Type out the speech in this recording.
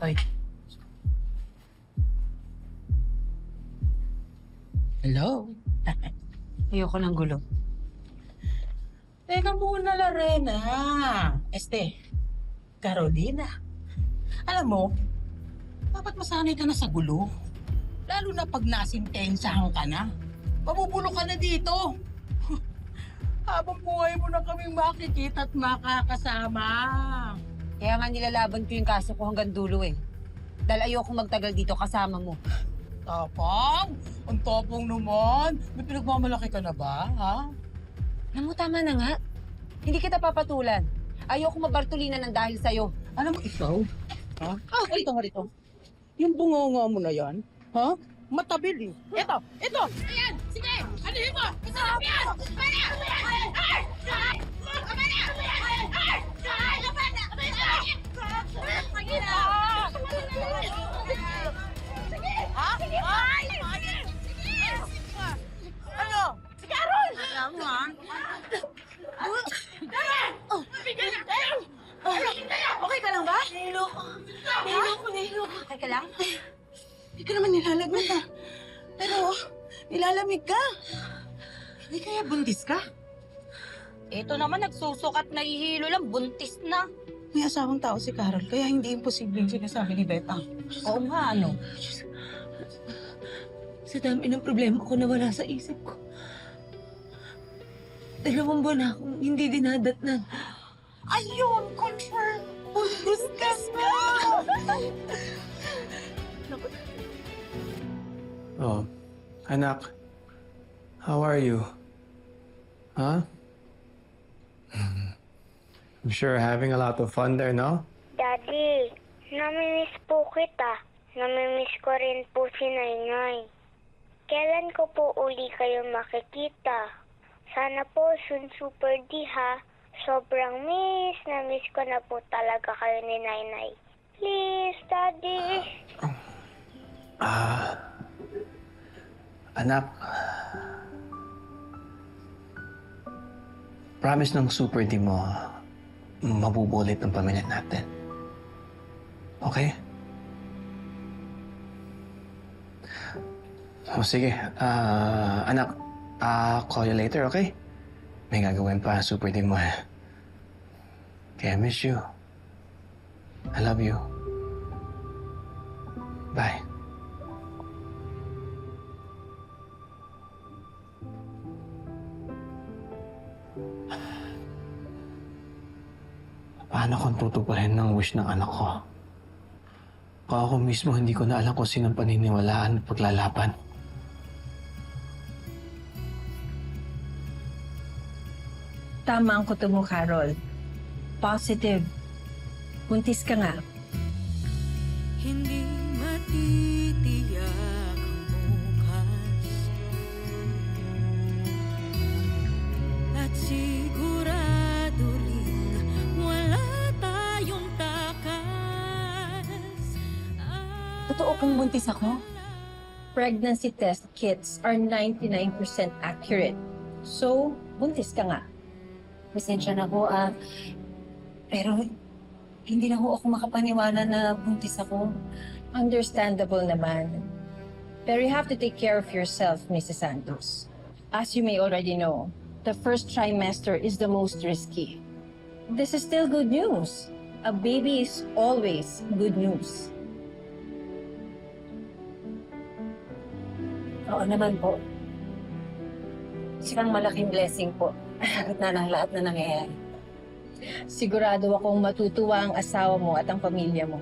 Hoy. Hello? Ayoko ng gulo. Teka muna, Lorena. Carolina. Alam mo, dapat masanay ka na sa gulo. Lalo na pag nasintensahan ka na. Mabubulok ka na dito. Habang buhay mo na kaming makikita at makakasama. Kaya nga nilalaban ko yung kaso ko hanggang dulo eh. Dahil ayoko magtagal dito kasama mo. Tapang? Ang tapang naman. May pinagmamalaki ka na ba, ha? Alam mo, tama na nga. Hindi kita papatulan. Ayoko mabartulina ng dahil sa'yo. Alam mo, ikaw? Ha? Halika nga rito. Yung bunganga mo na yan, ha? Matabil eh. Ito! Ayan! Sige! Anuhin mo! Masarap yan! Ano? Si Carol! Alam mo ha? Okay ka lang ba? Nahilo ko. Okay ka lang? Hindi ka naman nilalagnat ha. Pero, nilalamig ka. Hindi kaya buntis ka? Ito naman, nagsusukat, nahihilo lang, buntis na. May asawang tao si Carol, kaya hindi imposible yung sinasabi ni Beta. Oo nga, ano? Sa dami ng problema ko na wala sa isip ko. 2 buwan na akong hindi dinadatnan. Ayun! Confirm! Buntis ka na! Oh, anak. How are you? Huh? I'm sure having a lot of fun there, no? Daddy, namimiss po kita. Namimiss ko rin po si Nainay. Kailan ko po uli kayo makikita? Sana po soon Super D ha. Sobrang na miss ko na po talaga kayo ni Nainay. Please, Daddy. Anak. Promise ng Super D mo, mabubulit ang pamilya natin. Okay? O sige, anak, call you later, okay? May gagawin pa ang Super D mo. Kaya miss you. I love you. Bye. Paano kung tutuparin ng wish ng anak ko? Kung ako mismo hindi ko na alam kung sinong paniniwalaan at paglalaban. Tama ang kuto mo, Carol. Positive. Buntis ka nga. Hindi matitiyak ang bukas at sigurado rin wala tayong takas. Totoo kung buntis ako? Pregnancy test kits are 99% accurate. So, buntis ka nga. Pasensya na po, pero hindi na ho ako makapaniwala na buntis ako. Understandable naman. Pero you have to take care of yourself, Mrs. Santos. As you may already know, the first trimester is the most risky. This is still good news. A baby is always good news. Oo naman po. Isang malaking blessing po sa gitna ng lahat na nangyayari. Sigurado akong matutuwa ang asawa mo at ang pamilya mo.